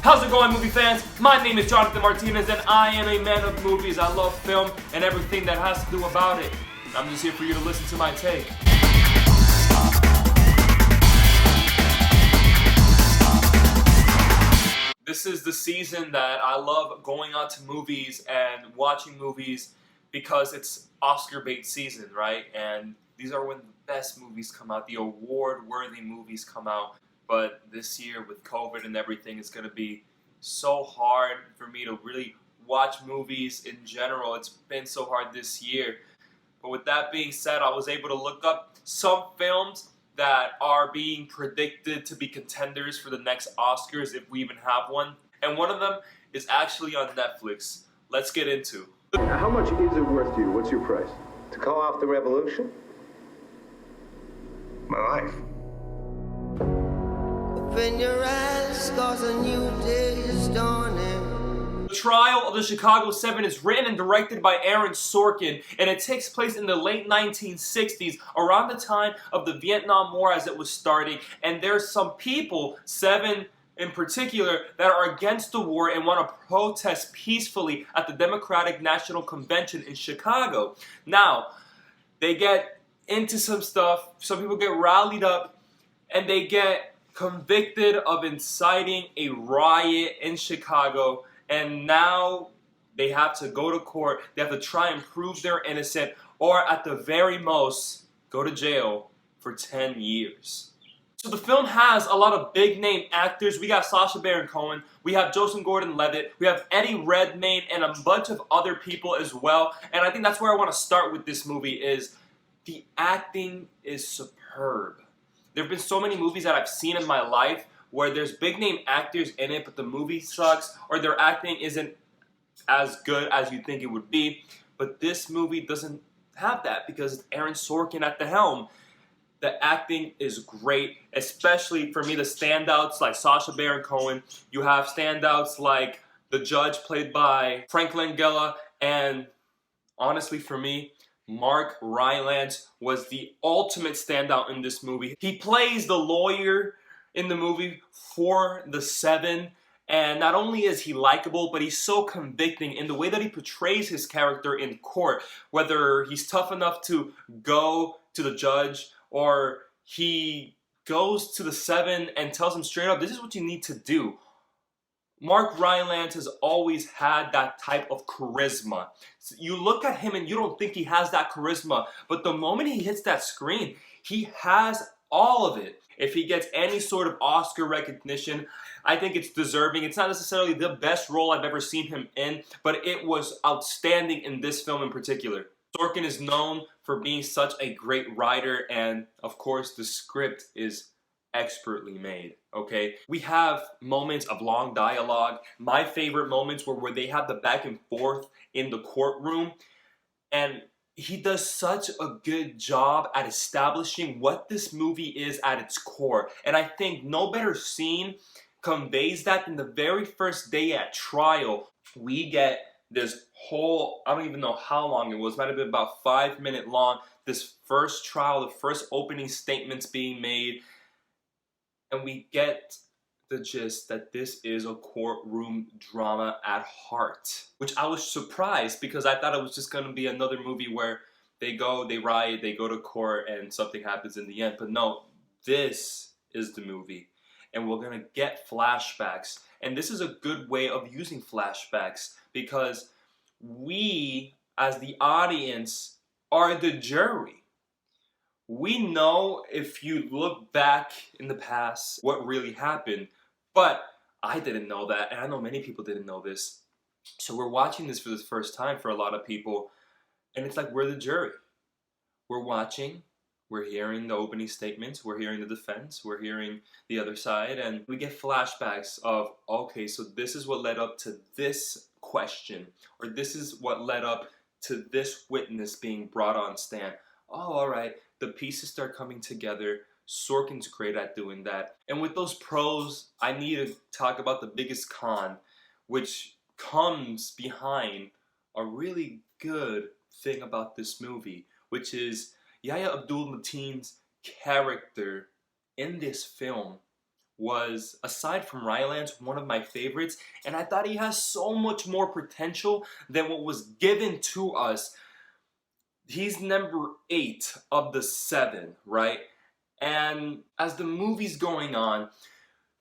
How's it going, movie fans? My name is Jonathan Martinez and I am a man of movies. I love film and everything that has to do about it. I'm just here for you to listen to my take. This is the season that I love going out to movies and watching movies because it's Oscar bait season, right? And these are when the best movies come out, the award-worthy movies come out. But this year with COVID and everything, it's going to be so hard for me to really watch movies in general. It's been so hard this year. But with that being said, I was able to look up some films that are being predicted to be contenders for the next Oscars, if we even have one. And one of them is actually on Netflix. Let's get into. How much is it worth to you? What's your price? To call off the revolution? My life. Open your eyes, 'cause a new day is dawning. The Trial of the Chicago 7 is written and directed by Aaron Sorkin, and it takes place in the late 1960s, around the time of the Vietnam War as it was starting. And there's some people, 7 in particular, that are against the war and want to protest peacefully at the Democratic National Convention in Chicago. Now, they get into some stuff, some people get rallied up, and they get convicted of inciting a riot in Chicago, and now they have to go to court. They have to try and prove they're innocent, or at the very most, go to jail for 10 years. So the film has a lot of big name actors. We got Sacha Baron Cohen, we have Joseph Gordon-Levitt, we have Eddie Redmayne, and a bunch of other people as well. And I think that's where I want to start with this movie. Is the acting is superb. There have been so many movies that I've seen in my life where there's big name actors in it, but the movie sucks, or their acting isn't as good as you think it would be. But this movie doesn't have that because it's Aaron Sorkin at the helm. The acting is great, especially for me, the standouts like Sacha Baron Cohen. You have standouts like the judge played by Frank Langella, and honestly for me, Mark Rylance was the ultimate standout in this movie. He plays the lawyer in the movie for the 7, and not only is he likable, but he's so convicting in the way that he portrays his character in court, whether he's tough enough to go to the judge or he goes to the 7 and tells him straight up, this is what you need to do. Mark Rylance has always had that type of charisma. So you look at him and you don't think he has that charisma, but the moment he hits that screen, he has all of it. If he gets any sort of Oscar recognition, I think it's deserving. It's not necessarily the best role I've ever seen him in, but it was outstanding in this film in particular. Sorkin is known for being such a great writer, and of course the script is expertly made, okay? We have moments of long dialogue. My favorite moments were where they have the back and forth in the courtroom, and he does such a good job at establishing what this movie is at its core. And I think no better scene conveys that than the very first day at trial. We get this whole, I don't even know how long it was, might have been about 5-minute long, this first trial, the first opening statements being made. And we get the gist that this is a courtroom drama at heart. Which I was surprised because I thought it was just going to be another movie where they go, they riot, they go to court, and something happens in the end. But no, this is the movie. And we're going to get flashbacks. And this is a good way of using flashbacks because we, as the audience, are the jury. We know if you look back in the past what really happened, but I didn't know that, and I know many people didn't know this. So we're watching this for the first time for a lot of people, and it's like we're the jury. We're watching, we're hearing the opening statements, we're hearing the defense, we're hearing the other side, and we get flashbacks of, okay, so this is what led up to this question, or this is what led up to this witness being brought on stand. Oh, all right. The pieces start coming together. Sorkin's great at doing that. And with those pros, I need to talk about the biggest con, which comes behind a really good thing about this movie, which is Yahya Abdul-Mateen's character in this film was, aside from Rylance, one of my favorites, and I thought he has so much more potential than what was given to us. He's number 8 of the 7, right? And as the movie's going on,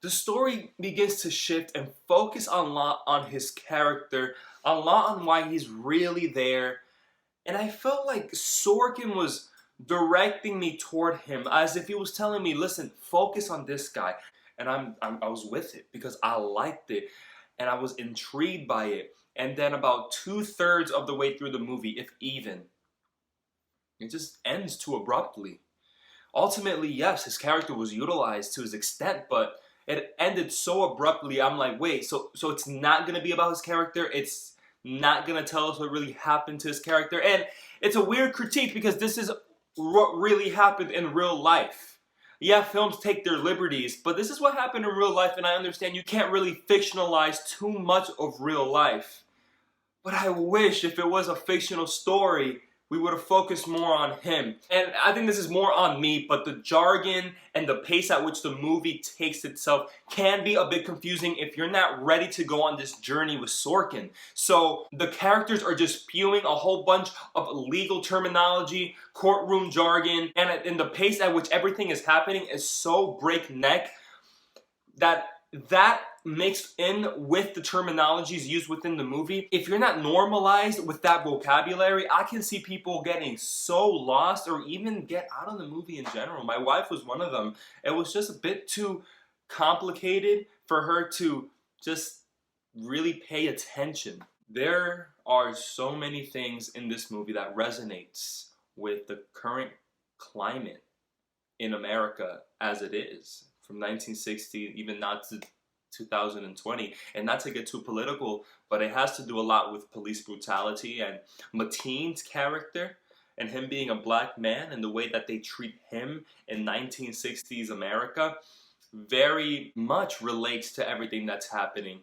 the story begins to shift and focus a lot on his character, a lot on why he's really there. And I felt like Sorkin was directing me toward him as if he was telling me, listen, focus on this guy. And I was with it because I liked it and I was intrigued by it. And then about 2/3 of the way through the movie, if even, it just ends too abruptly. Ultimately, yes, his character was utilized to his extent, but it ended so abruptly. I'm like, wait, so it's not going to be about his character? It's not going to tell us what really happened to his character? And it's a weird critique because this is what really happened in real life. Yeah, films take their liberties, but this is what happened in real life, and I understand you can't really fictionalize too much of real life. But I wish if it was a fictional story, we would have focused more on him. And I think this is more on me, but the jargon and the pace at which the movie takes itself can be a bit confusing if you're not ready to go on this journey with Sorkin. So the characters are just spewing a whole bunch of legal terminology, courtroom jargon, and the pace at which everything is happening is so breakneck that mixed in with the terminologies used within the movie, if you're not normalized with that vocabulary, I can see people getting so lost or even get out of the movie in general. My wife was one of them. It was just a bit too complicated for her to just really pay attention. There are so many things in this movie that resonates with the current climate in America as it is, from 1960 even not to 2020, and not to get too political, but it has to do a lot with police brutality and Mateen's character and him being a black man and the way that they treat him in 1960s America very much relates to everything that's happening.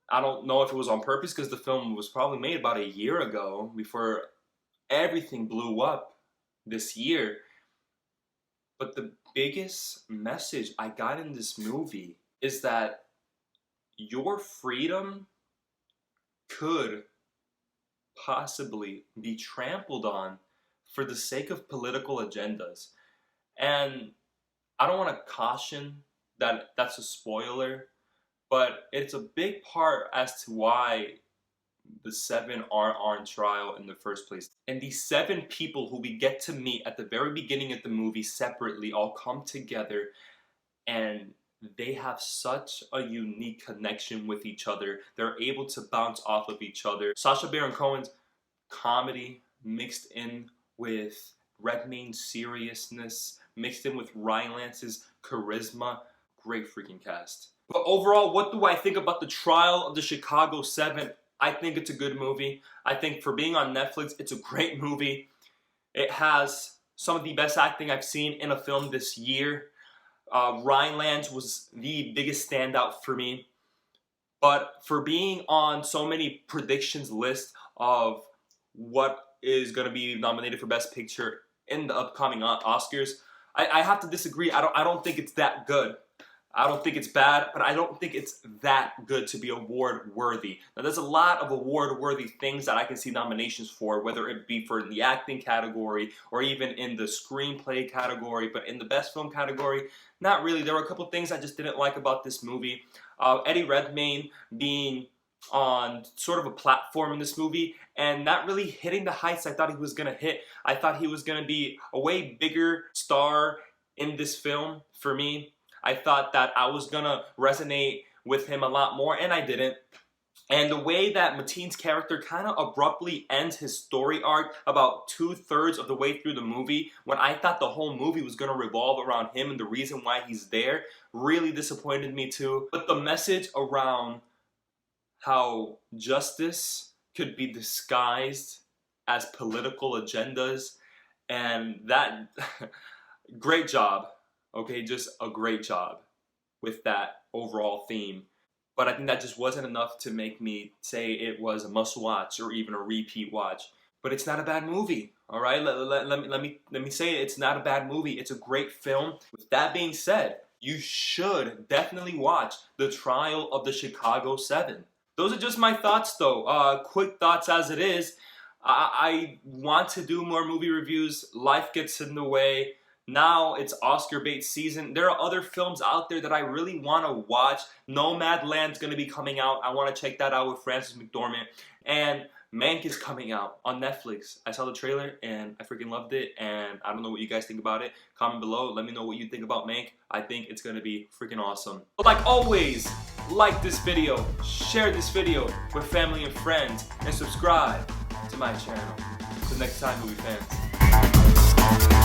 I don't know if it was on purpose because the film was probably made about a year ago before everything blew up this year. But the biggest message I got in this movie is that your freedom could possibly be trampled on for the sake of political agendas. And I don't want to caution that that's a spoiler, but it's a big part as to why the 7 are on trial in the first place. And these 7 people who we get to meet at the very beginning of the movie separately all come together, and they have such a unique connection with each other. They're able to bounce off of each other. Sacha Baron Cohen's comedy mixed in with Redmayne's seriousness, mixed in with Rylance's charisma. Great freaking cast. But overall, what do I think about the trial of the Chicago 7? I think it's a good movie. I think for being on Netflix, it's a great movie. It has some of the best acting I've seen in a film this year. Rylance was the biggest standout for me. But for being on so many predictions list of what is going to be nominated for Best Picture in the upcoming Oscars, I have to disagree. I don't think it's that good. I don't think it's bad, but I don't think it's that good to be award-worthy. Now, there's a lot of award-worthy things that I can see nominations for, whether it be for the acting category or even in the screenplay category, but in the best film category, not really. There were a couple things I just didn't like about this movie. Eddie Redmayne being on sort of a platform in this movie and not really hitting the heights I thought he was going to hit. I thought he was going to be a way bigger star in this film for me. I thought that I was going to resonate with him a lot more, and I didn't. And the way that Mateen's character kind of abruptly ends his story arc about 2/3 of the way through the movie, when I thought the whole movie was going to revolve around him and the reason why he's there, really disappointed me too. But the message around how justice could be disguised as political agendas, and that, great job. Okay, just a great job with that overall theme. But I think that just wasn't enough to make me say it was a must-watch or even a repeat watch. But it's not a bad movie, all right? Let me say it. It's not a bad movie. It's a great film. With that being said, you should definitely watch The Trial of the Chicago 7. Those are just my thoughts though. Quick thoughts as it is. I want to do more movie reviews. Life gets in the way. Now it's Oscar bait season. There are other films out there that I really want to watch. Nomadland's going to be coming out. I want to check that out with Frances McDormand. And Mank is coming out on Netflix. I saw the trailer and I freaking loved it. And I don't know what you guys think about it. Comment below. Let me know what you think about Mank. I think it's going to be freaking awesome. But like always, like this video, share this video with family and friends, and subscribe to my channel. Until next time, movie fans.